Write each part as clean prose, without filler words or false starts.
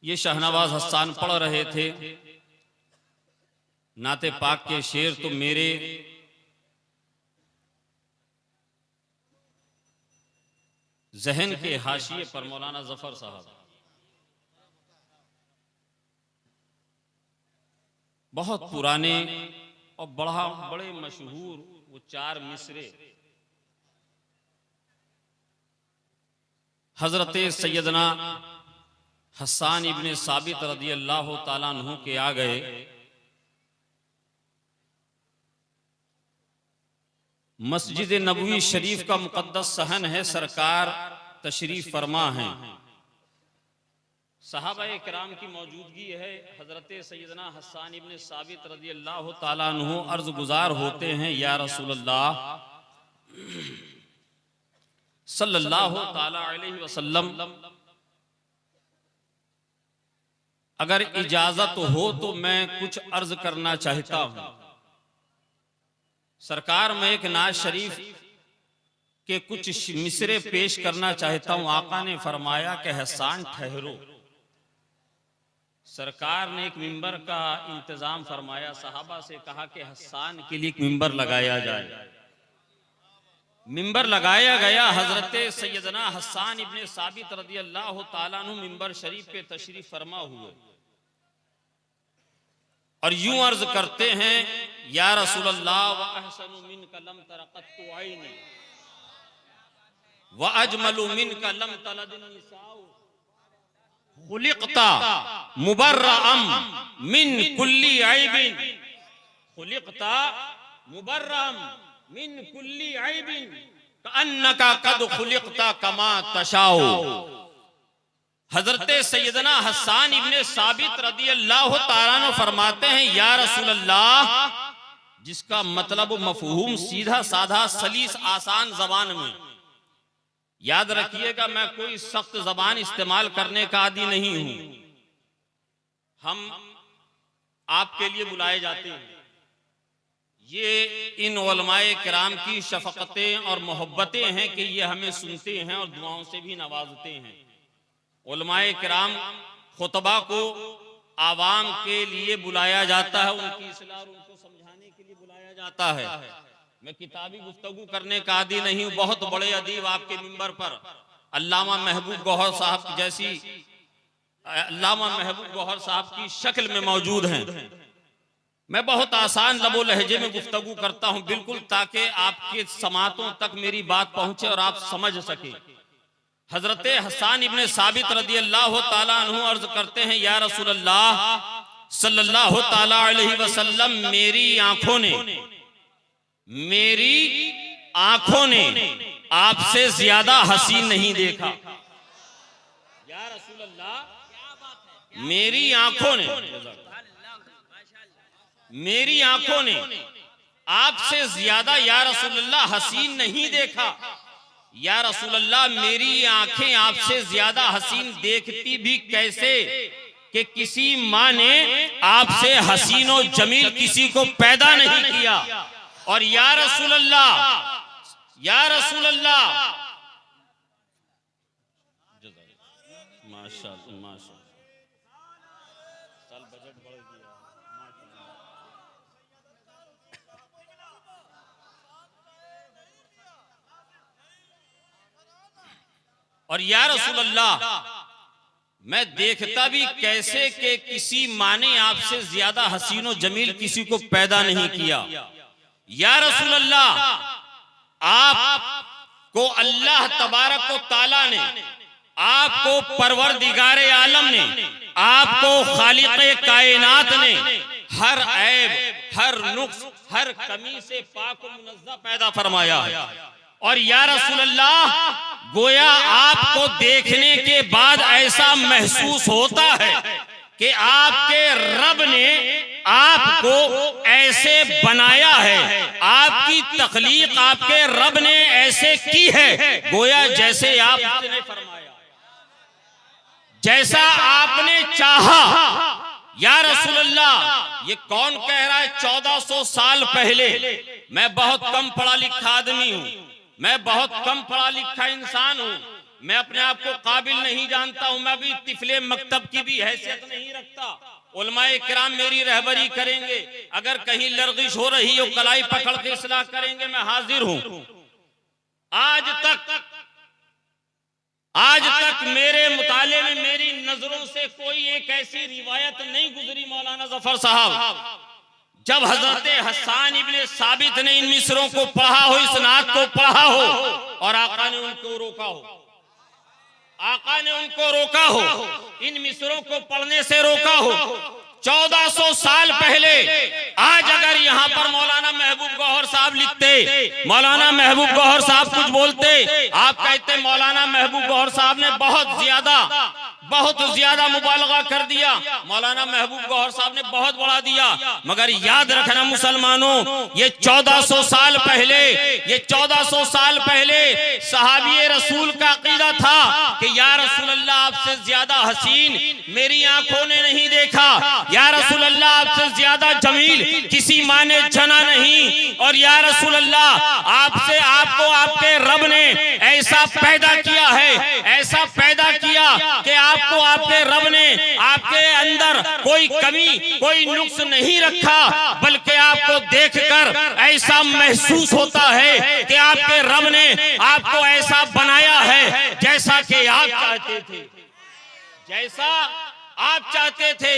ये शहनवाज हसन पढ़ रहे थे नाते पाक के शेर, तो मेरे जहन के हाशिए पर मौलाना जफर साहब बहुत पुराने और बड़े मशहूर वो 4 मिसरे हजरत सैयदना हसन इब्ने साबित रदी अल्लाह ताला अन्हु के आ गए। मस्जिद नबवी शरीफ का मुकद्दस सहन है, सरकार तशरीफ फरमा है। सहाबा किराम की मौजूदगी है। हजरत सैयदना हसन इब्ने साबित रदी अल्लाह ताला अन्हु अर्ज गुजार होते हैं, या रसूल अल्लाह सल्लल्लाहु ताला अलैहि वसल्लम, अगर इजाजत हो तो मैं कुछ अर्ज करना चाहता हूं। सरकार, मैं एक नाज शरीफ के कुछ मिसरे पेश करना चाहता हूं। आका ने फरमाया कि हसन ठहरो। सरकार ने एक मिंबर का इंतजाम फरमाया, सहाबा से कहा कि हसन के लिए एक मिंबर लगाया जाए। मिंबर लगाया गया। हजरत सैयदना हसन इब्ने साबित रदी अल्लाह ताला अन्हु मिंबर शरीफ पे तशरीफ फरमा हुए और यूं अर्ज करते हैं, या रसूल अल्लाह व अहसनु मिनका लम तरक़त्तु ऐनी व अजमलु मिनका लम तलदिन निसाउ खुलिक़ता मुबर्रअम मिन कुल्ली ऐबिन, खुलिक़ता मुबर्रअम मिन कुल्ली ऐबिन कअन्नका कद खुलिक़ता कमा तशाउ। हजरत सैयदना हसन इब्ने साबित रदी अल्लाह ताला अन्हु फरमाते हैं, या रसूल अल्लाह, जिसका मतलब मफहूम सीधा साधा सलीस आसान जबान में। याद रखिएगा, मैं कोई सख्त जबान इस्तेमाल करने का आदी नहीं हूं। हम आपके लिए बुलाए जाते हैं। ये इन उलमाए किराम की शफकतें और मोहब्बतें हैं कि ये हमें सुनते हैं और दुआओं से भी नवाजते हैं। उलमाए किराम खुतबा को आवाम के लिए बुलाया जाता है, उनकी इस्लाह और उनको समझाने के लिए बुलाया जाता है। मैं किताबी गुफ्तगू करने का आदी नहीं हूँ। बहुत बड़े अदीब आपके मिंबर पर अल्लामा महबूब गौहर साहब जैसी अल्लामा महबूब गौहर साहब की शक्ल में मौजूद हैं। मैं बहुत आसान लबो लहजे में गुफ्तगू करता हूँ, बिल्कुल ताकि आपके समातों तक मेरी बात पहुंचे और आप समझ सके। हजरत हसन इब्ने साबित रदी अल्लाह ताला अन्हु अर्ज करते हैं, या रसूल अल्लाह सल्लल्लाहु ताला अलैहि वसल्लम, मेरी आंखों ने आपसे ज्यादा हसीन नहीं देखा। या रसूल अल्लाह, मेरी आंखों ने आपसे ज्यादा या रसूल अल्लाह हसीन नहीं देखा। या रसूल अल्लाह, मेरी आंखें आपसे ज्यादा हसीन देखती भी कैसे कि किसी माँ ने आपसे हसीन और जमील किसी को पैदा नहीं किया। और या रसूल अल्लाह माशाअल्लाह माशाअल्लाह, साल बजट बढ़ गया। और या रसूल अल्लाह, मैं देखता भी कैसे कि किसी माँ ने आपसे ज्यादा हसीनो जमील किसी को पैदा नहीं किया। या रसूल अल्लाह, आपको अल्लाह तबारक व ताला ने, आपको परवरदिगारे आलम ने, आपको खालिक़े कायनात ने हर ऐब, हर नुक्स, हर कमी से पाक व मुनज़्ज़ह पैदा फरमाया है। और या रसूल अल्लाह, गोया आपको देखने के बाद ऐसा महसूस होता है कि आपके रब ने आपको ऐसे बनाया है, आपकी तख्लीक आपके रब ने ऐसे की है, गोया जैसे आपने फरमाया, जैसा आपने चाहा। या रसूल अल्लाह, ये कौन कह रहा है 1400 साल पहले? मैं बहुत कम पढ़ा लिखा आदमी हूँ, मैं बहुत कम पढ़ा लिखा इंसान हूँ, मैं अपने आप को काबिल नहीं जानता हूं, मैं भी तिफले मकतब की भी हैसियत नहीं रखता। उलमाए किराम मेरी रहबरी करेंगे, अगर कहीं लर्गिश हो रही हो कलाई पकड़ के इस्लाह करेंगे, मैं हाजिर हूं। आज तक मेरे मुताले में मेरी नजरों से कोई एक ऐसी रिवायत नहीं गुजरी मौलाना जफर साहब, जब हजरत हसन इब्ने साबित ने इन मिसरों को पढ़ा हो, इस नात को पढ़ा हो और आका ने उनको रोका हो, आका ने उनको रोका हो, इन मिसरों को पढ़ने से रोका हो। 1400 साल पहले आज अगर यहाँ पर मौलाना महबूब गौहर साहब लिखते, मौलाना महबूब गौहर साहब कुछ बोलते, आप कहते मौलाना महबूब गौहर साहब ने बहुत ज्यादा मुबालगा कर दिया, मौलाना महबूब गौहर साहब ने बहुत बढ़ा दिया। मगर याद रखना मुसलमानों, ये 1400 साल पहले सहाबी रसूल का अकीदा था कि या रसूल अल्लाह आपसे ज्यादा हसीन मेरी आंखों ने नहीं देखा, या रसूल अल्लाह आपसे ज्यादा जमील किसी माँ ने जना नहीं, और या रसूल अल्लाह आपको आपके रब ने ऐसा पैदा किया है, ऐसा पैदा किया कि आपको आपके रब ने आपके अंदर कोई कमी कोई नुक्स नहीं रखा, बल्कि आपको देखकर ऐसा महसूस होता है कि आपके रब ने आपको ऐसा बनाया है जैसा कि आप चाहते थे, जैसा आप चाहते थे।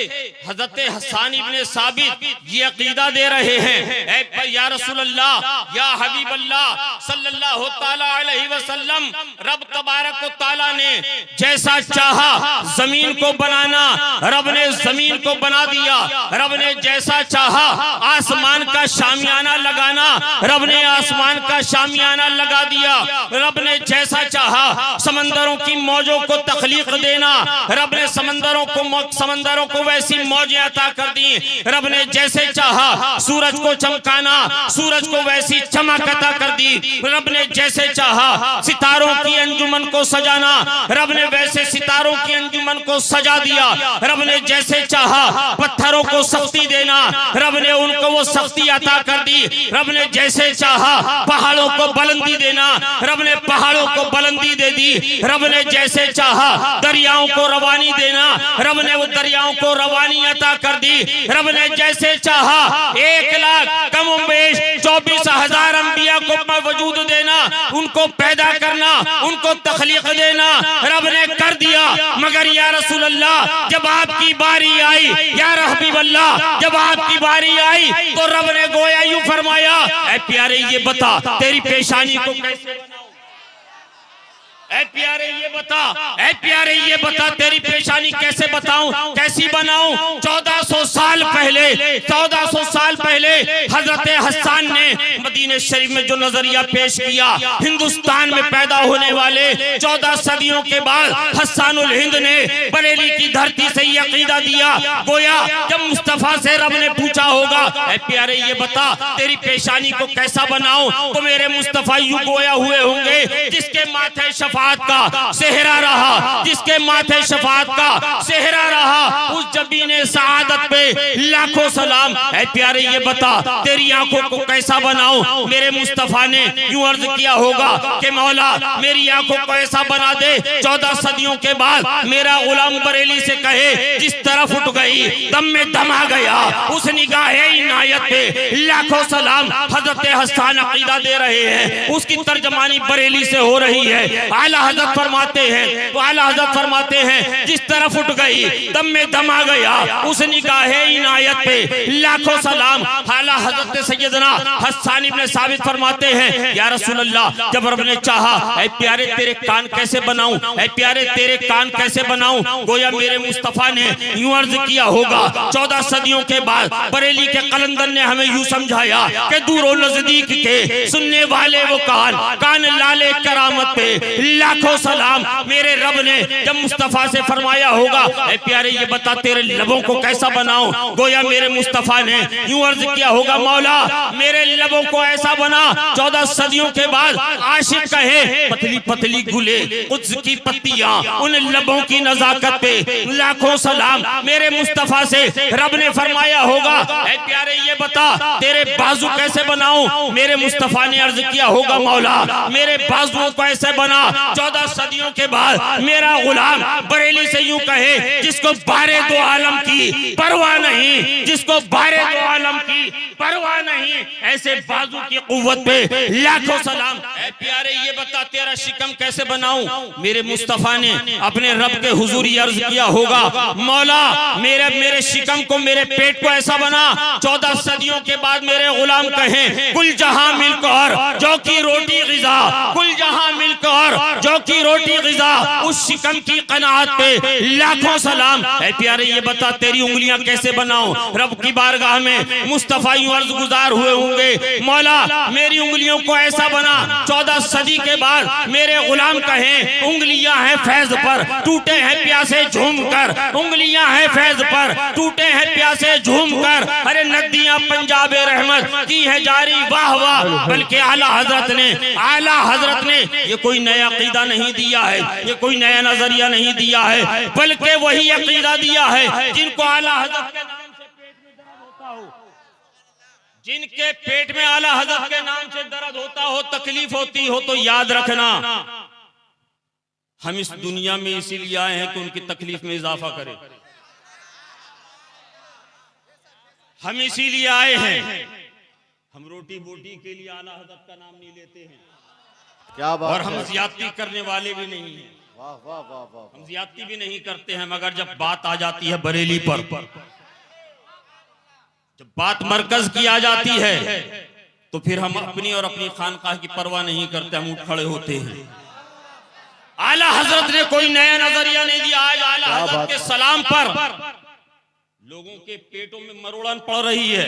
हजरत हसन इब्ने साबित ये अकीदा दे रहे हैं, या रसूल अल्लाह या हबीब अल्लाह सल्लल्लाहु ताला अलैहि वसल्लम, रब तबारक व ताला ने जैसा चाहा जमीन को बनाना, रब ने जमीन को बना दिया, रब ने जैसा चाहा आसमान का शामियाना लगाना, रब ने आसमान का शामियाना लगा दिया, रब ने जैसा चाहा समंदरों की मौजों को तख्लीक देना, रब ने समंदरों को वैसी मौजें अता कर दी, रब ने जैसे चाहा सूरज को चमकाना, सूरज को वैसी चमक अता कर दी, रब ने जैसे चाहा सितारों की अंजुमन को सजाना, रब ने वैसे सितारों की अंजुमन को सजा दिया, रब ने जैसे चाहा पत्थरों को सख्ती देना, रब ने उनको वो सख्ती अता कर दी, रब ने जैसे चाहा पहाड़ों को बुलंदी देना, रब ने पहाड़ों को बुलंदी दे दी, रब ने जैसे चाहा दरियाओं को रवानी देना, रब ने वो दरियाओं को रवानी अता कर दी, रब ने जैसे चाहा 1 लाख कम बेश 24,000 अंबिया को वजूद देना, उनको पैदा करना, उनको तख्लीक देना, रब ने कर दिया। मगर या रसूल अल्लाह जब आपकी बारी आई, या हबीब अल्लाह जब आपकी बारी आई, तो रब ने गोया यूं फरमाया, ऐ प्यारे ये बता तेरी पेशानी को कैसे बनाऊं, ऐ प्यारे ये बता तेरी पेशानी कैसे बताऊं, कैसी बनाऊं। 1400 साल पहले हजरत हसन ने मदीने शरीफ में जो नजरिया पेश किया, हिंदुस्तान में पैदा होने वाले 14 सदियों के बाद हसनुल हिंद ने बरेली की धरती से ये अकीदा दिया। गोया जब मुस्तफा से रब ने पूछा होगा, ऐ प्यारे ये बता तेरी पेशानी को कैसा बनाऊं, तो मेरे मुस्तफा यूं गोया हुए होंगे जिसके माथे शफाअत का सेहरा रहा, जिसके माथे शफाअत का सेहरा रहा, उस जबीने सआदत पे लाखों सलाम। ऐ प्यारे ये बता तेरी आंखों को कैसा बनाऊं, मेरे मुस्तफा ने यूं अर्ज किया होगा कि मौला मेरी आंखों को ऐसा बना दे 14 सदियों के बाद मेरा गुलाम बरेली से कहे जिस तरफ उठ गई दम में दम आ गया, उस निगाहे इनायत पे लाखों सलाम। हजरत हसन अकीदा दे रहे हैं, उसकी तर्जमानी बरेली से हो रही है। आला हजरत फरमाते हैं जिस तरफ उठ गई दम में दम आ गया, उस निगाहे इनायत पे लाखों सलाम। आला हजरत सैयदना हसन इब्ने साबित फरमाते हैं, या रसूल अल्लाह जब रब ने चाहा, ऐ प्यारे तेरे कान कैसे बनाऊं, ऐ प्यारे तेरे कान कैसे बनाऊं। गोया मेरे मुस्तफा ने यूं अर्ज किया होगा 14 सदियों के बाद बरेली के कलंदर ने हमें यूं समझाया कि दूर नजदीक के सुनने वाले वो कान लाले करामत पे लाखों सलाम। मेरे रब ने जब मुस्तफा से फरमाया होगा, ऐ प्यारे ये बता तेरे लबों को कैसा बनाऊं। गोया मेरे मुस्तफा ने यूं अर्ज किया होगा, मौला मेरे लबों को ऐसा बना 14 सदियों के बाद आशिक कहे पतली पतली गुले कुद्स की पत्तियां, उन लबों की नजाकत पे लाखों सलाम मेरे मुस्तफा से रब ने फरमाया होगा, ऐ प्यारे ये बता तेरे बाजू कैसे बनाऊं? मेरे मुस्तफा ने अर्ज किया होगा, मौला मेरे बाजुओं को ऐसे बना 14 सदियों के बाद मेरा गुलाम बरेली से यूं कहे, जिसको बारे दो आलम की परवाह नहीं, जिसको बारे दो आलम की परवाह नहीं, ऐसे बाजू की कुव्वत पे लाखों सलाम। ऐ प्यारे ये बता तेरा शिकम कैसे बनाऊं? मेरे मुस्तफा ने अपने रब के हुजूर अर्ज किया होगा, मौला मेरे शिकम को, मेरे पेट को ऐसा बना 14 सदियों के बाद मेरे गुलाम कहें, कुल जहां मिलकर जो की रोटी गिजा, कुल जहां मिलकर जो की रोटी गिजा, उस शिकम की कनात पे लाखों सलाम। ऐ प्यारे ये बता तेरी उंगलियां कैसे बनाऊं? रब की बारगाह में मुस्तफा यूं अर्ज गुजार हुए होंगे, मौला मेरी उंगलियों को ऐसा बना 14 सदी के बाद मेरे गुलाम कहें, उंगलियां हैं फैज पर टूटे हैं प्यासे झूम कर, उंगलियां हैं फैज पर टूटे हैं प्यासे झूम कर, अरे नदियां पंजाबे रहमत की है जारी, वाह वाह। बल्कि आला हजरत ने ये कोई नया अकीदा नहीं दिया है, ये कोई नया नजरिया नहीं दिया है, बल्कि वही अकीदा दिया है जिनको आला हजरत के नाम से पेट में दर्द होता हो, जिनके पेट में आला हजरत के नाम से दर्द होता हो, तकलीफ होती हो, तो याद रखना हम इस दुनिया में इसीलिए आए हैं कि उनकी तकलीफ में इजाफा करें। हम इसीलिए आए हैं, हम रोटी बोटी के लिए आला हजरत का नाम नहीं लेते हैं, क्या बात और हम ज्यादती करने वाले भी नहीं हैं। वाह वाह वाह वाह, हम ज्यादती भी नहीं करते हैं, मगर जब बात आ जाती है बरेली पर, जब बात मरकज की आ जाती है, तो फिर हम अपनी और अपनी खानकाह की परवाह नहीं करते, हम उठ खड़े होते हैं। आला हजरत ने कोई नया नजरिया नहीं दिया। आज आला हजरत के सलाम पर लोगों के पेटों में मरोड़न पड़ रही है,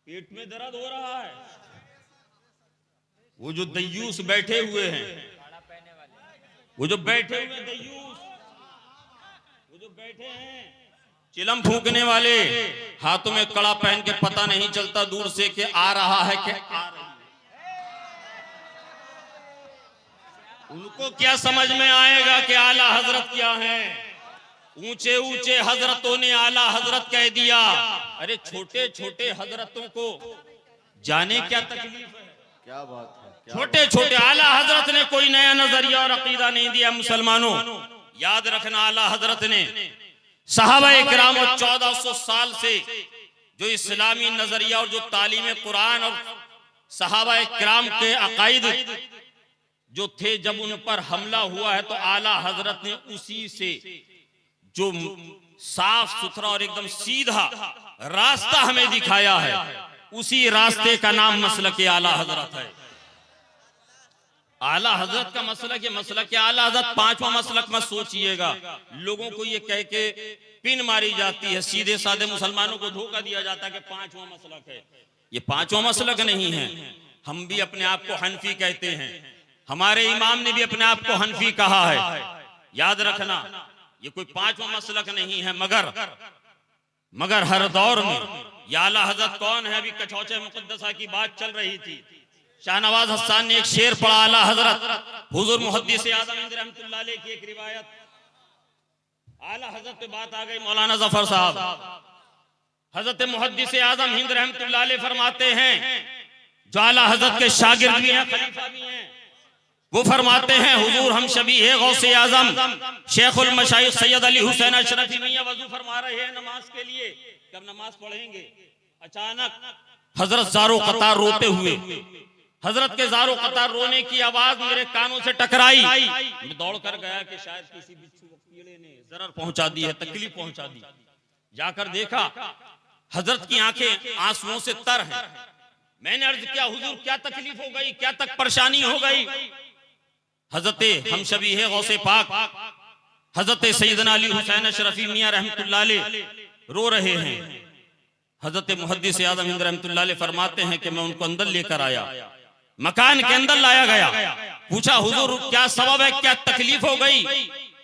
पेट में दर्द हो रहा है। वो जो दयूस बैठे हुए हैं, वो जो बैठे हुए दयूस, वो जो बैठे हैं चिलम फूंकने वाले, हाथों में कड़ा पहन के पता नहीं चलता दूर से कि आ रहा है कि आ रही है। उनको क्या समझ में आएगा कि आला हजरत क्या है? ऊंचे ऊंचे हजरतों ने आला हजरत कह दिया। अरे छोटे छोटे हजरतों को जाने क्या तकलीफ है? क्या बात है? छोटे छोटे आला हजरत ने कोई नया नजरिया और अकीदा नहीं दिया। मुसलमानों याद रखना, आला हजरत ने सहाबा इकराम और 1400 साल से जो इस्लामी नजरिया और जो तालीम कुरान और सहाबा इकराम के अकायद जो थे, जब उन पर हमला हुआ है तो आला हजरत ने उसी से जो साफ सुथरा और एकदम सीधा रास्ता हमें दिखाया है, उसी रास्ते का नाम मसलक आला हजरत है। आला हजरत का मसलक, ये मसलक आला हजरत पांचवा मसलक मत सोचिएगा। लोगों को ये कह के पिन मारी जाती है, सीधे साधे मुसलमानों को धोखा दिया जाता है कि पांचवा मसलक है। ये पांचवा मसलक नहीं है। हम भी अपने आप को हनफी कहते हैं, हमारे इमाम ने भी अपने आप को हनफी कहा है। याद रखना, ये कोई पांचवा मसलक नहीं है, मगर हर दौर में या आला हजरत कौन है? अभी कछौचे मुकद्दसा की बात चल रही थी, शाहनवाज हसन ने एक शेर पढ़ा, आला हजरत हुजूर मुहद्दिस आज़म हिंद रहमतुल्लाह अलैह की एक रिवायत। आला हजरत पे बात आ गई, मौलाना जफर साहब हजरत मुहद्दिस आज़म हिंद रहमतुल्लाह अलैह फरमाते हैं, जो आला हजरत के शागिर्द भी हैं, खलीफा भी हैं, वो फरमाते हैं हुजूर हम शबीह गौसे आजम शेखुल मशाइख सैयद अली हुसैन अशरफी मियां वजू फरमा रहे हैं नमाज के लिए, जब नमाज पढ़ेंगे अचानक हजरत ज़ारो कतार रोते हुए, हजरत के ज़ारो कतार रोने की आवाज मेरे कानों से टकराई। मैं दौड़ कर गया कि शायद किसी बिच्छू कीड़े ने जरर पहुंचा दी है, तकलीफ पहुंचा दी। जाकर देखा हजरत की आंखें आंसुओं से तर हैं। मैंने अर्ज किया, हुजूर क्या तकलीफ हो गई, क्या तक परेशानी हो गई? हजरत हम शबीह गौसे पाक हजरत सैयदना अली हुसैन अशरफी मियां रहमतुल्लाह अलैह रो रहे हैं। हजरत मुहद्दिस आज़म हिंद रहमतुल्लाह अलैह फरमाते हैं कि मैं उनको अंदर लेकर आया, मकान के अंदर लाया गया, पूछा हुजूर क्या सबब है, क्या तकलीफ हो गई?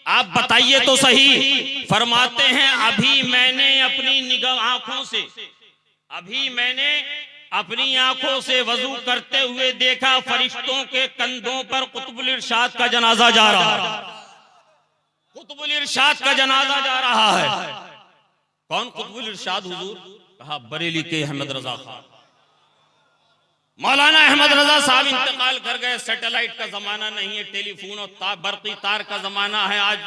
आप बताइए तो सही। फरमाते हैं अभी मैंने अपनी निगाह आंखों से, अभी मैंने अपनी आंखों से वजू करते हुए देखा फरिश्तों के कंधों पर कुतुबुल इरशाद का जनाजा जा रहा है। कुतुबुल इरशाद का जनाजा जा रहा है। कौन कुतुबुल इरशाद हुजूर? कहा बरेली के अहमद रजा खान। मौलाना अहमद रजा साहब इंतकाल कर गए। सैटेलाइट का जमाना नहीं है, टेलीफोन और बरकी तार का जमाना है। आज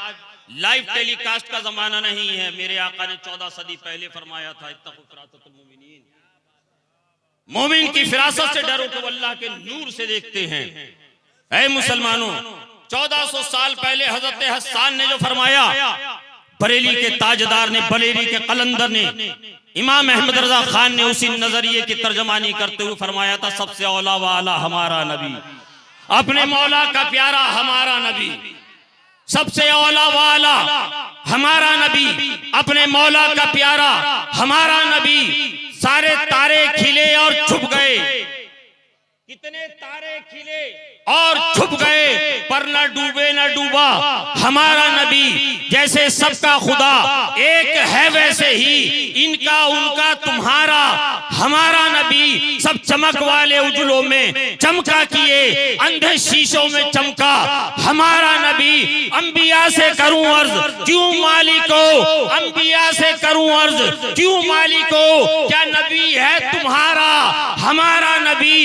लाइव टेलीकास्ट का जमाना नहीं है। मेरे आका ने 14 सदी पहले फरमाया था, इत्तक़ु फ़िरातल मोमिनीन, मोमिन की फिरासत से डरो कि वो अल्लाह के नूर से देखते हैं। ऐ मुसलमानों, 1400 साल पहले हजरत हस्सान ने जो फरमाया, बरेली के ताजदार ने, बरेली के कलंदर ने, इमाम अहमद रजा खान ने उसी नजरिए की तर्जमानी करते हुए फरमाया था, सबसे औला वाला हमारा नबी, अपने मौला का प्यारा हमारा नबी, सबसे औला वाला हमारा नबी, अपने मौला का प्यारा हमारा नबी। सारे तारे खिले और छुप गए। कितने तारे खिले और छुप गए, पर न डूबे न डूबा हमारा नबी। जैसे सबका खुदा एक है वैसे ही इनका उनका तुम्हारा हमारा नबी। सब चमक वाले उजलों में चमका किए, अंधे शीशों में चमका हमारा नबी। अंबिया से करूं अर्ज क्यों मालिको, अंबिया से करूं अर्ज क्यों मालिको, क्या नबी है तुम्हारा हमारा नबी,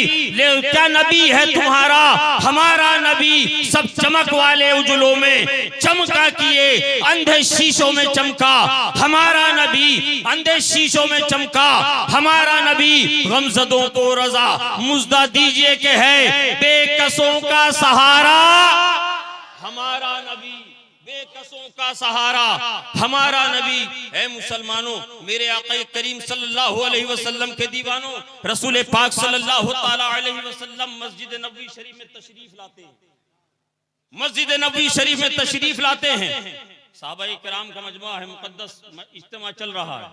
क्या नबी है तुम्हारा हमारा नबी। सब चमक वाले उजलों में चमका किए, अंधे शीशों में चमका हमारा नबी, अंधे शीशों में चमका हमारा नबी। गमज़दों को रजा मुजदा दीजिए कि है बेकसों का सहारा हमारा नबी, बेकसों का सहारा हमारा नबी। है मुसलमानों, मेरे आका करीम सल्लल्लाहु अलैहि वसल्लम के दीवानों, रसूल पाक सल्लल्लाहु ताला अलैहि वसल्लम मस्जिद नबवी शरीफ में तशरीफ लाते हैं, मस्जिद नबवी शरीफ में तशरीफ लाते हैं। सहाबाए किराम का मजमा है, मुकद्दस इज्तिमा चल रहा है।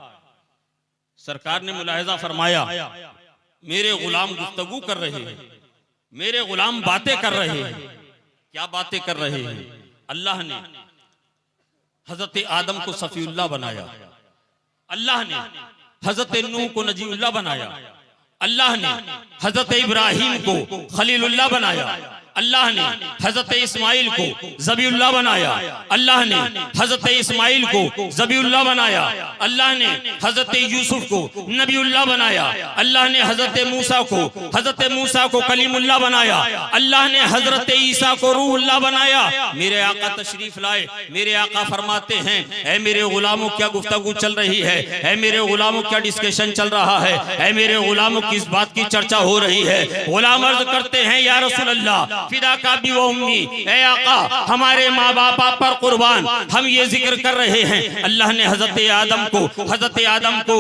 सरकार ने मुलाहिजा फरमाया, मेरे गुलाम गुफ्तगू कर रहे हैं, मेरे गुलाम बातें कर रहे हैं। क्या बातें कर रहे हैं? अल्लाह ने हजरत आदम को सफीउल्लाह बनाया, अल्लाह ने हजरत नूह को नजीउल्लाह बनाया, अल्लाह ने हजरत इब्राहिम को खलीलुल्लाह बनाया, अल्लाह ने हजरत इस्माइल को ज़बीउल्लाह बनाया, अल्लाह ने हजरत इस्माइल को ज़बीउल्लाह बनाया, अल्लाह ने हजरत यूसुफ को नबीउल्लाह बनाया, अल्लाह ने हजरत मूसा को कलीमुल्लाह बनाया, अल्लाह ने हजरत ईसा को रूहुल्लाह बनाया। मेरे आका तशरीफ लाए, मेरे आका फरमाते हैं, ऐ मेरे गुलामों क्या गुफ्तगू चल रही है, ऐ मेरे गुलामों क्या डिस्कशन चल रहा है, ऐ मेरे गुलामों किस बात की चर्चा हो रही है। गुलाम अर्ज करते हैं, या रसूल अल्लाह फिदा का भी वो उम्मी, ऐ आका हमारे माँ बाप पर कुर्बान हम ये जिक्र कर रहे हैं। अल्लाह ने हजरत आदम को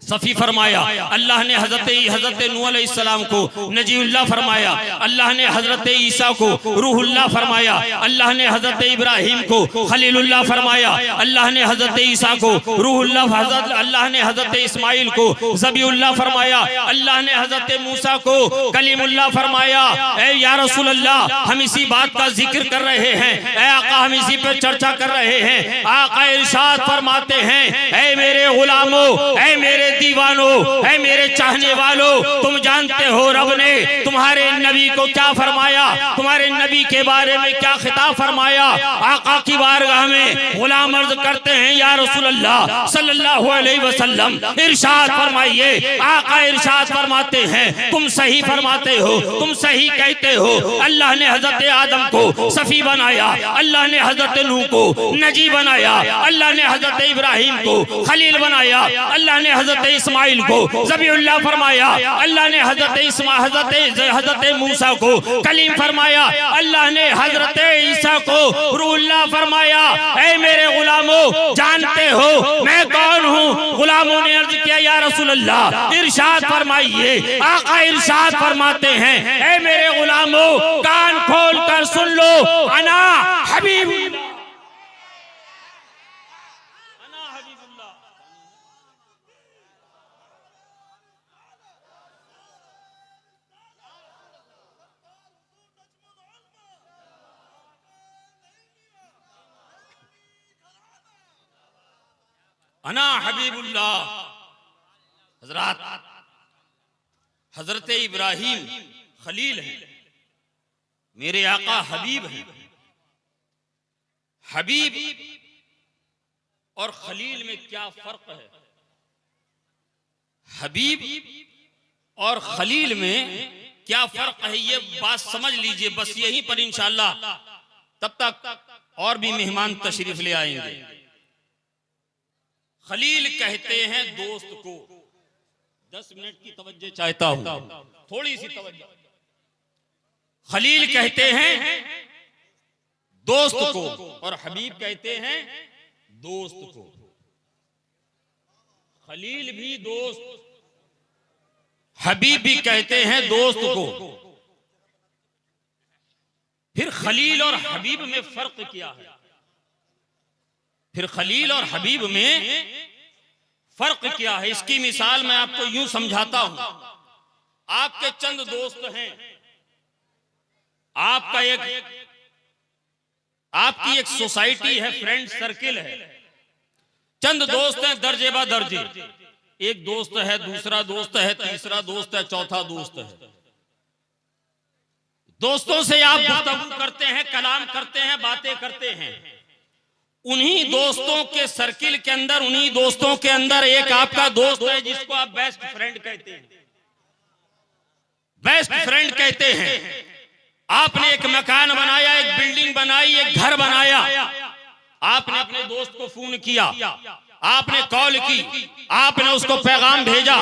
सफ़ी फरमाया, अल्लाह ने हजरत नूह अलैहिस्सलाम को नजीउल्लाह फरमाया, अल्लाह ने हजरत ईसा को रूहुल्लाह फरमाया, अल्लाह ने हजरत इब्राहिम को खलीलुल्लाह फरमाया, अल्लाह ने हजरत ईसा को रूहुल्लाह, अल्लाह ने हजरत इस्माइल को ज़बीउल्लाह फरमाया, अल्लाह ने हजरत मूसा को कलीमुल्लाह फरमाया। ऐ या रसूल अल्लाह, हम इसी बात का जिक्र कर रहे हैं, ऐ आका हम इसी पर चर्चा कर रहे हैं। आका इरशाद फरमाते हैं, ऐ मेरे गुलामों, ऐ मेरे दीवानों, है मेरे चाहने वालों, तुम जानते हो रब ने तुम्हारे नबी को क्या फरमाया, तुम्हारे नबी के बारे में क्या खिताब फरमाया। आका की बारगाह में गुलाम अर्ज करते हैं, या रसूल अल्लाह सल्लल्लाहु अलैहि वसल्लम इरशाद फरमाइए। आका इरशाद फरमाते हैं, तुम सही फरमाते हो, तुम सही कहते हो। अल्लाह ने हजरत आदम को सफी बनाया, अल्लाह ने हजरत नूह को नजी बनाया, अल्लाह ने हजरत इब्राहिम को खलील बनाया, अल्लाह ने हजरत इस्माइल को ज़बीउल्लाह फरमाया, अल्लाह ने हजरत मूसा को कलीम फरमाया, अल्लाह ने हजरत ईसा को रूहुल्लाह फरमाया। ऐ मेरे गुलामों, जानते हो मैं कौन हूँ? गुलामों ने अर्ज किया, या रसूल अल्लाह इरशाद फरमाइए। आका इरशाद फरमाते हैं, ऐ मेरे गुलामों कान खोल कर सुन लो, अना हबीब, अना हबीबुल्लाह। हजरत हजरत इब्राहिम खलील हैं, मेरे आका हबीब हैं। हबीब और खलील में क्या फर्क है? हबीब और खलील में क्या फर्क है, ये बात समझ लीजिए बस यहीं पर इंशाअल्लाह। तब तक और भी मेहमान तशरीफ ले आएंगे। खलील कहते हैं दोस्त को। 10 मिनट की तवज्जो चाहता हूं, थोड़ी सी तवज्जो। खलील कहते हैं दोस्त को और हबीब कहते हैं दोस्त को। खलील भी दोस्त, हबीब भी कहते हैं दोस्त को। फिर खलील और हबीब में फर्क क्या है? फिर खलील और हबीब में फर्क क्या है? इसकी मिसाल मैं आपको यूं समझाता हूं। आपके चंद दोस्त हैं, आपकी एक सोसाइटी है, फ्रेंड सर्किल है। चंद दोस्त हैं दर्जे बा दर्जे। एक दोस्त है, दूसरा दोस्त है, तीसरा दोस्त है, चौथा दोस्त है। दोस्तों से आप गुफ्तगू करते हैं, कलाम करते हैं, बातें करते हैं। उन्हीं दोस्तों के सर्किल के अंदर, उन्हीं दोस्तों के अंदर एक आपका दोस्त है जिसको आप बेस्ट फ्रेंड कहते हैं। बेस्ट फ्रेंड कहते हैं। आपने एक मकान बनाया, एक बिल्डिंग बनाई, एक घर बनाया। आपने अपने दोस्त को फोन किया, आपने कॉल की, आपने उसको पैगाम भेजा,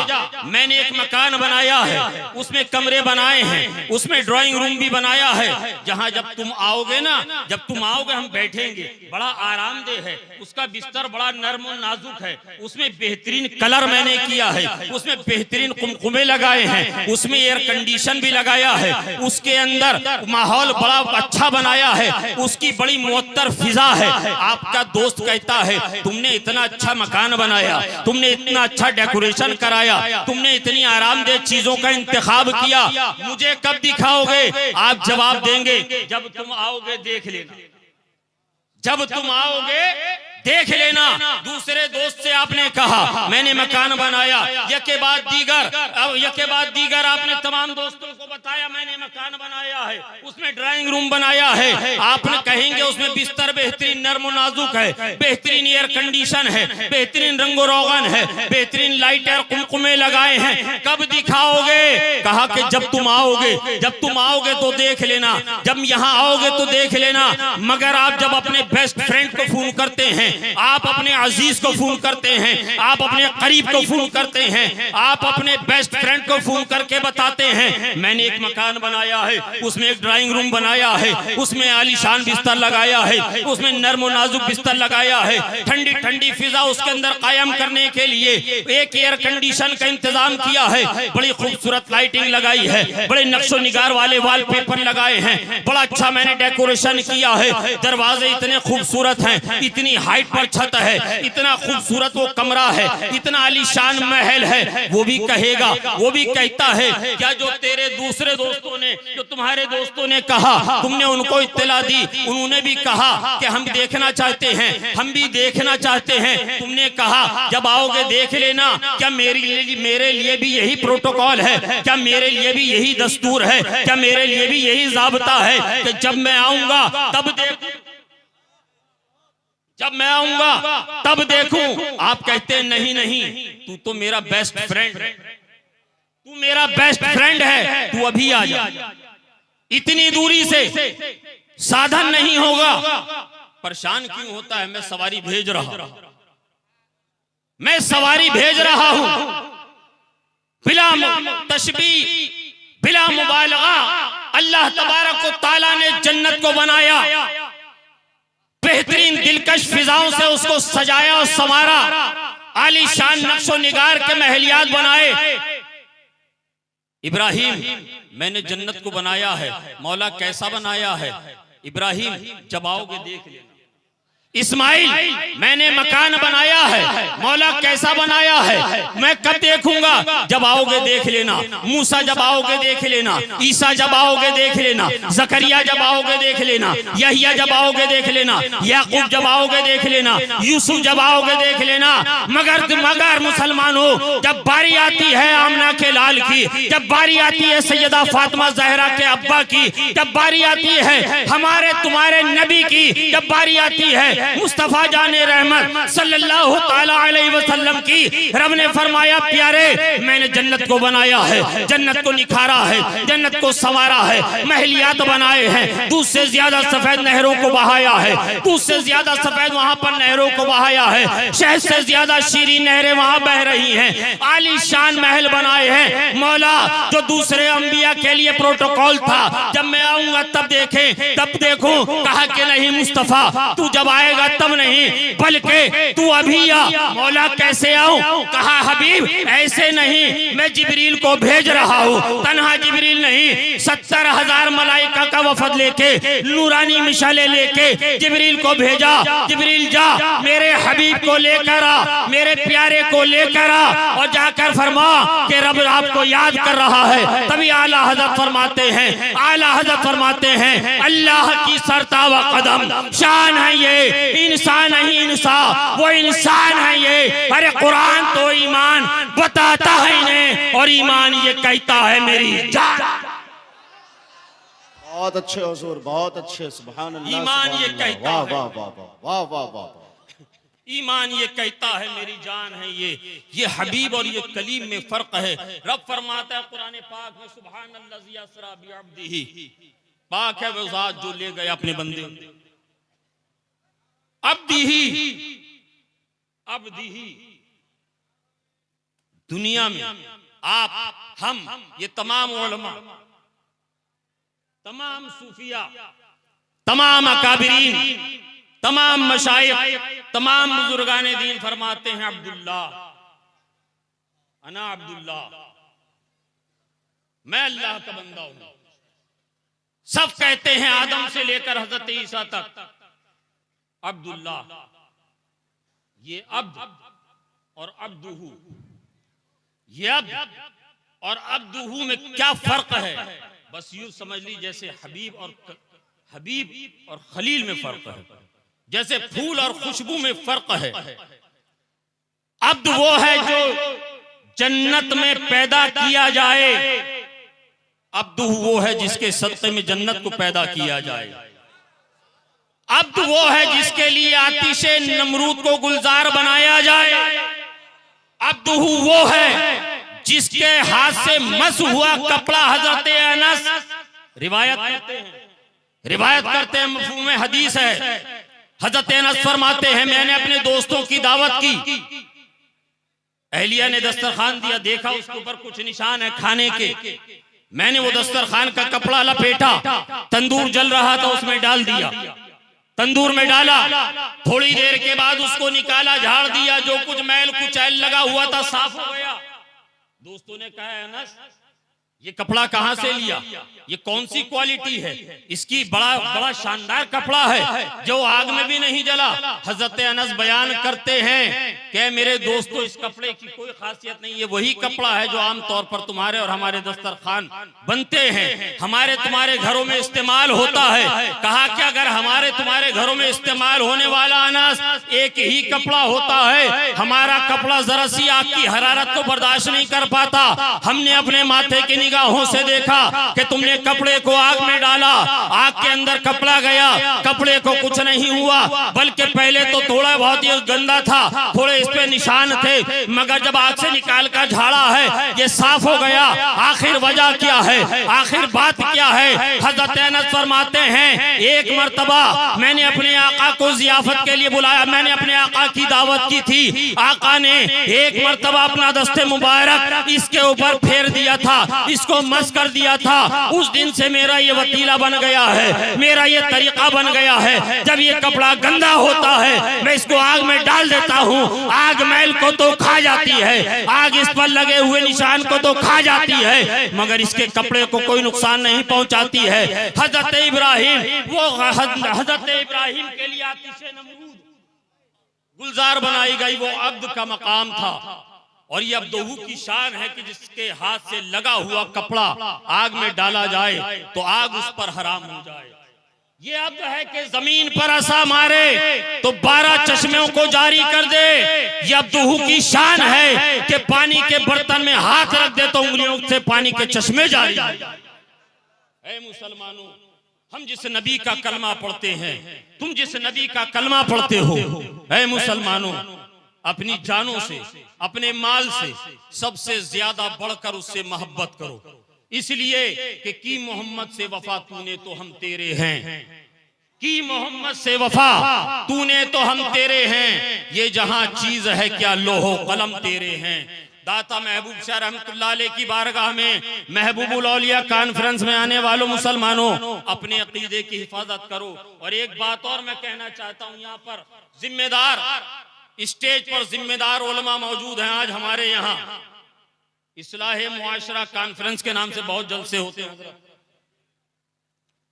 मैंने एक मकान बनाया है, उसमें कमरे बनाए हैं, उसमें ड्राइंग रूम भी बनाया है। जहां जब तुम आओगे ना, जब तुम आओगे हम बैठेंगे, बड़ा आरामदेह है। उसका बिस्तर बड़ा नर्म और नाजुक है, उसमें बेहतरीन कलर मैंने किया है, उसमें बेहतरीन कुमकुमे लगाए हैं, उसमें एयर कंडीशन भी लगाया है, उसके अंदर माहौल बड़ा अच्छा बनाया है, उसकी बड़ी मुअत्तर फिजा है। आपका दोस्त कहता है तुमने इतना अच्छा मकान बनाया, तुमने इतना अच्छा डेकोरेशन कराया, तुमने इतनी आरामदेह चीजों का इंतखाब किया, मुझे कब दिखाओगे? आप जवाब देंगे जब तुम आओगे देख लेना, जब तुम आओगे देख लेना। दूसरे दोस्त से आपने कहा मैंने मकान बनाया, यके बाद दीगर आपने तमाम दोस्तों को बताया मैंने मकान बनाया है, उसमें ड्राइंग रूम बनाया है। आपने कहेंगे उसमें बिस्तर बेहतरीन नर्म नाजुक है, बेहतरीन एयर कंडीशन है, बेहतरीन रंगो रोगन है, बेहतरीन लाइट और कुमकुमे लगाए हैं। कब दिखाओगे? कहा कि जब तुम आओगे, जब तुम आओगे तो देख लेना, जब यहाँ आओगे तो देख लेना। मगर आप जब अपने बेस्ट फ्रेंड को फोन करते हैं, आप अपने अजीज को फोन करते हैं, आप अपने करीब को फोन करते हैं, आप अपने बेस्ट फ्रेंड को फोन करके बताते हैं मैंने एक मकान बनाया है, उसमें एक ड्राइंग रूम बनाया है, उसमें आलीशान बिस्तर लगाया है, उसमें नर्म नाजुक बिस्तर लगाया है, ठंडी ठंडी फिजा उसके अंदर कायम करने के लिए एक एयर कंडीशन का इंतजाम किया है, बड़ी खूबसूरत लाइटिंग लगाई है, बड़े नक्शो निगार वाले वॉलपेपर लगाए हैं, बड़ा अच्छा मैंने डेकोरेशन किया है। दरवाजे इतने खूबसूरत हैं, इतनी हाइट पर छत है, इतना खूबसूरत वो कमरा है, इतना आलीशान महल है। वो भी कहेगा, वो भी कहता है क्या जो तेरे दूसरे दोस्तों ने, जो तुम्हारे दोस्तों ने कहा, तुमने उनको इत्तला दी, उन्होंने भी कहा कि हम देखना चाहते हैं, हम भी देखना चाहते हैं। तुमने कहा जब आओगे देख लेना। क्या मेरे लिए भी यही प्रोटोकॉल है? क्या मेरे लिए भी यही दस्तूर है? क्या मेरे लिए भी यही ज़ाब्ता है कि जब मैं आऊंगा तब देखूं, जब मैं आऊंगा तब देखूं? आप कहते हैं नहीं नहीं, तू तो मेरा बेस्ट फ्रेंड है, तू मेरा बेस्ट फ्रेंड है, तू अभी आ जा। इतनी दूरी से साधन नहीं होगा। परेशान क्यों होता है? मैं सवारी भेज रहा हूं, मैं सवारी भेज रहा हूं, बिला तशबीह, बिला मुबालगा। अल्लाह तबारक व तआला ने जन्नत को बनाया, बेहतरीन दिलकश फिजाओं से उसको सजाया और संवारा, आलीशान नक्शो निगार के महलियात बनाए। इब्राहिम मैंने जन्नत को बनाया है, मौला कैसा बनाया है? इब्राहिम जब आओगे देख लेना, इस्माइल मैंने मकान बनाया है, मौला कैसा बनाया है मैं कब देखूंगा, जब आओगे देख लेना। मूसा जब आओगे देख लेना, ईसा जब आओगे देख लेना, जकरिया जब आओगे देख लेना, यहिया जब आओगे देख लेना, याकूब जब आओगे देख लेना, यूसुफ जब आओगे देख लेना। मगर मुसलमानों, जब बारी आती है आमना के लाल की, जब बारी आती है सैयदा फातिमा ज़हरा के अब्बा की, जब बारी आती है हमारे तुम्हारे नबी की, जब बारी आती है मुस्तफा जाने रहमत सल्लल्लाहु ताला अलैहि वसल्लम की, रब ने फरमाया प्यारे मैंने जन्नत को बनाया है, जन्नत को निखारा है, जन्नत को संवारा है, महलियात बनाए हैं, दूध से ज्यादा सफेद नहरों को बहाया है, दूध से ज्यादा सफेद वहां पर नहरों को बहाया है, शहद से ज्यादा शीरी नहरें वहां बह रही हैं, आलीशान महल बनाए हैं। मौला जो दूसरे अंबिया के लिए प्रोटोकॉल था, जब मैं आऊंगा तब देखें तब देखूं, कहा कि नहीं मुस्तफा तू जब आएगा तब नहीं, बल्कि तू अभी आ। मौला कैसे आऊं, कहा हबीब ऐसे नहीं, मैं जिब्रील को भेज रहा हूं, तन्हा जिब्रील नहीं 70,000 मलाइका का वफद लेके, नूरानी मिशाले लेके जिब्रील को भेजा। जिब्रील जा मेरे हबीब को लेकर आ, मेरे प्यारे को लेकर आ, और जाकर फरमा कि रब आपको याद कर रहा है। तभी आला हज़रत फरमाते हैं, आला हज़रत फरमाते हैं अल्लाह की सरतावा कदम शान है ये, इंसान नहीं इंसान, वो इंसान है ये। अरे कुरान तो ईमान बताता है इन्हें, और ईमान ये कहता है मेरी जान। बहुत अच्छे हुजूर, बहुत अच्छे, सुभान अल्लाह। ईमान ये कहता वाह है, वाह वाह वाह वाह वाह वाह। ईमान ये कहता है मेरी जान है ये हबीब और ये कलीम में फर्क है। रब फरमाता है कुरान पाक में सुभानल्लाज़ी अस्रा बिअब्दिही, पाक है वो ज़ात जो ले गए अपने बंदे। अब्दिही दुनिया में आप हम ये तमाम उलमा, तमाम सूफिया, तमाम अकाबिरीन, तमाम मशाइख, तमाम बुजुर्गाने दीन फरमाते हैं अब्दुल्ला, अना अब्दुल्ला, मैं अल्लाह का बंदा हूं। सब कहते हैं आदम से लेकर हजरत ईसा तक अब्दुल्ला। ये अब्द और अब्दुहू, ये अब्द और अब्दुहू में क्या फर्क है, बस यूं समझ ली जैसे हबीब और खलील में फर्क है, जैसे फूल और खुशबू में फर्क है। अब्द वो है जो जन्नत में पैदा किया जाए, अब्दुहू वो है जिसके सदक़े में जन्नत को पैदा किया जाए। अब्द वो है जिसके लिए आतिशे नमरूद को गुलजार बनाया जाए। अब्दुहू वो है जिसके हाथ से मस हुआ कपड़ा हजरत अनस रिवायत करते हैं मफ़हूम हदीस है। हजरत अनस फरमाते हैं मैंने अपने दोस्तों की दावत की, अहलिया ने दस्तरखान दिया, देखा उसके ऊपर कुछ निशान है खाने के, मैंने वो दस्तरखान का कपड़ा लपेटा, तंदूर जल रहा था उसमें डाल दिया, तंदूर में डाला, थोड़ी देर के बाद उसको निकाला, झाड़ दिया, जो कुछ मैल कुचैल लगा हुआ था साफ हो गया। दोस्तों ने कहा अनस ये कपड़ा कहां से लिया, ये कौन सी क्वालिटी है, इसकी बड़ा शानदार कपड़ा है जो आग में भी नहीं जला। हजरत अनस बयान करते हैं कि मेरे दोस्तों इस कपड़े की कोई खासियत नहीं, ये वही कपड़ा है जो आमतौर पर तुम्हारे और हमारे दस्तरखान बनते हैं, हमारे तुम्हारे घरों में इस्तेमाल होता है। कहा कि अगर हमारे तुम्हारे घरों में इस्तेमाल होने वाला अनाज एक ही कपड़ा होता है, हमारा कपड़ा जरा सी आग की हरारत को बर्दाश्त नहीं कर पाता। हमने अपने माथे की निगाहों से देखा कि तुमने कपड़े को आग में डाला, आग के अंदर कपड़ा गया, कपड़े को कुछ नहीं हुआ, बल्कि पहले तो थोड़ा बहुत ये गंदा था, थोड़े इस पे निशान थे, मगर जब आग से निकाल कर झाड़ा है ये साफ हो गया। आखिर वजह क्या है, आखिर बात क्या है? हजरत अनस फरमाते हैं एक मर्तबा मैंने अपने आका को जियाफत के लिए बुलाया, मैंने अपने आका की दावत की थी, आका ने एक मर्तबा अपना दस्ते मुबारक इसके ऊपर फेर दिया था, इसको मस कर दिया था। उस दिन से मेरा ये वतीला बन गया है, मेरा ये तरीका बन गया है, जब ये कपड़ा गंदा होता है मैं इसको आग में डाल डाल देता हूँ, आग मैल को तो खा जाती है, आग इस पर लगे हुए निशान को तो खा जाती है, मगर इसके कपड़े को कोई नुकसान नहीं पहुंचाती है। हजरत इब्राहिम, वो हजरत इब्राहिम के लिए आतिश नमरूद गुलजार बनाई गई, वो अब्द का मकाम था। और ये अब्दहू की शान है कि जिसके हाथ से लगा हुआ कपड़ा आग में डाला जाए तो आग उस पर हराम हो जाए। ये अब्द है कि जमीन पर असा मारे तो 12 चश्मों को जारी कर दे। ये अब्दहू की शान है कि पानी के बर्तन में हाथ रख दे तो उंगलियों से पानी के चश्मे जारी। ऐ मुसलमानों, हम जिस नबी का कलमा पढ़ते हैं, तुम जिस नबी का कलमा पढ़ते हो, ऐ मुसलमानों, अपनी जानों से, अपने माल से सबसे ज्यादा बढ़कर उससे मोहब्बत करो, इसलिए कि की मोहम्मद से वफा तूने तो हम तेरे हैं, की मोहम्मद से वफा तूने तो हम तेरे हैं, ये जहां चीज है क्या लोहो कलम तेरे हैं। दाता महबूब शाह रहमतुल्लाह अलैह की बारगाह में महबूबुल औलिया कॉन्फ्रेंस में आने वालों मुसलमानों, अपने अकीदे की हिफाजत करो। और एक बात और मैं कहना चाहता हूं, यहाँ पर जिम्मेदार, स्टेज पर जिम्मेदार उलमा मौजूद हैं आज हमारे यहाँ। इस्लाह मुआशरा कॉन्फ्रेंस के नाम से बहुत जलसे होते हैं।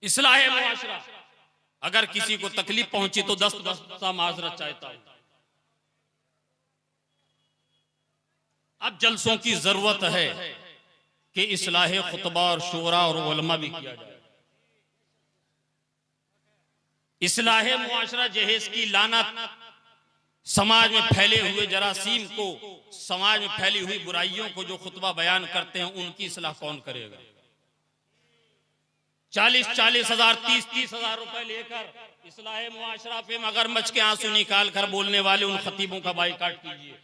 इस्लाह मुआशरा, अगर किसी को तकलीफ पहुंची तो 10 माजरत चाहता हूं। अब जलसों की जरूरत है कि इस्लाह खुतबा और शोरा और उलमा भी किया जाए। इस्लाह मुआशरा जहेज की लानत, समाज में फैले हुए जरासीम को, समाज में फैली हुई बुराइयों को जो खुतबा बयान करते हैं, उनकी इस्लाह कौन करेगा। 40-40 हजार 30-30 हजार रुपए लेकर इस्लाह मुआशरा पे मगरमच्छ के आंसू निकाल कर बोलने वाले उन खतीबों का बाइकाट कीजिए,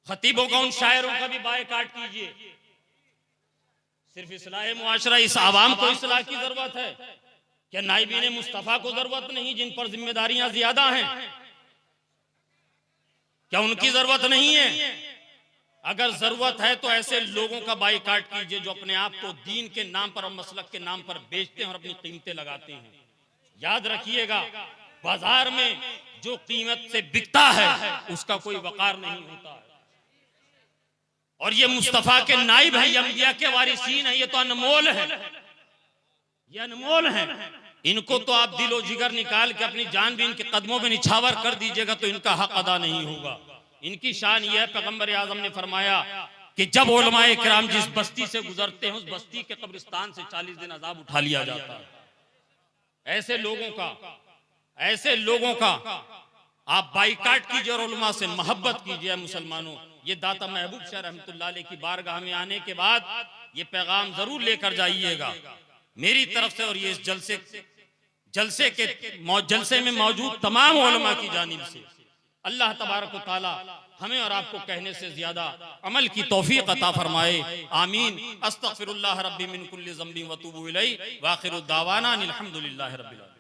खतीबों का, उन शायरों का भी बाइकाट कीजिए। सिर्फ इस्लाह मुआशरा, इस आवाम को इस्लाह की जरूरत है क्या नाइबीन मुस्तफा को जरूरत नहीं, जिन पर जिम्मेदारियां ज्यादा हैं, क्या उनकी जरूरत नहीं है? अगर जरूरत है तो ऐसे लोगों का बाइकाट कीजिए जो अपने आप को दीन के नाम पर और मसलक के नाम पर बेचते हैं और अपनी कीमतें लगाते हैं। याद रखिएगा, बाजार में जो कीमत से बिकता है उसका कोई वकार नहीं होता है। और ये मुस्तफा के नाइब है, अंबिया के वारिसीन है, ये तो अनमोल है, ये अनमोल है। इनको तो आप दिलो जिगर निकाल के अपनी जान भी इनके कदमों में निछावर कर दीजिएगा तो इनका हक अदा नहीं होगा। इनकी शान यह है, पैगंबर आजम ने फरमाया कि जब उलमाए किराम जिस बस्ती से गुजरते हैं उस बस्ती के कब्रिस्तान से 40 दिन अजाब उठा लिया जाता है। ऐसे लोगों का आप बाइकाट कीजिए और उलमा से मोहब्बत कीजिए। मुसलमानों, ये दाता महबूब शाह रहमतुल्लाह अलैह की बारगाह में आने के बाद ये पैगाम जरूर लेकर जाइएगा मेरी तरफ से, और ये इस जलसे में मौजूद तमाम उलमा की जानिब से। अल्लाह तबारक व तआला हमें और आपको कहने से ज्यादा अमल की तौफीक अता फरमाए। आमीन। अस्तगफिरुल्लाह रब्बी मिन कुल्ली ज़ंबि व अतूबु इलैहि व आखिरु दावाना अनिल हम्दुलिल्लाहि रब्बिल आलमीन।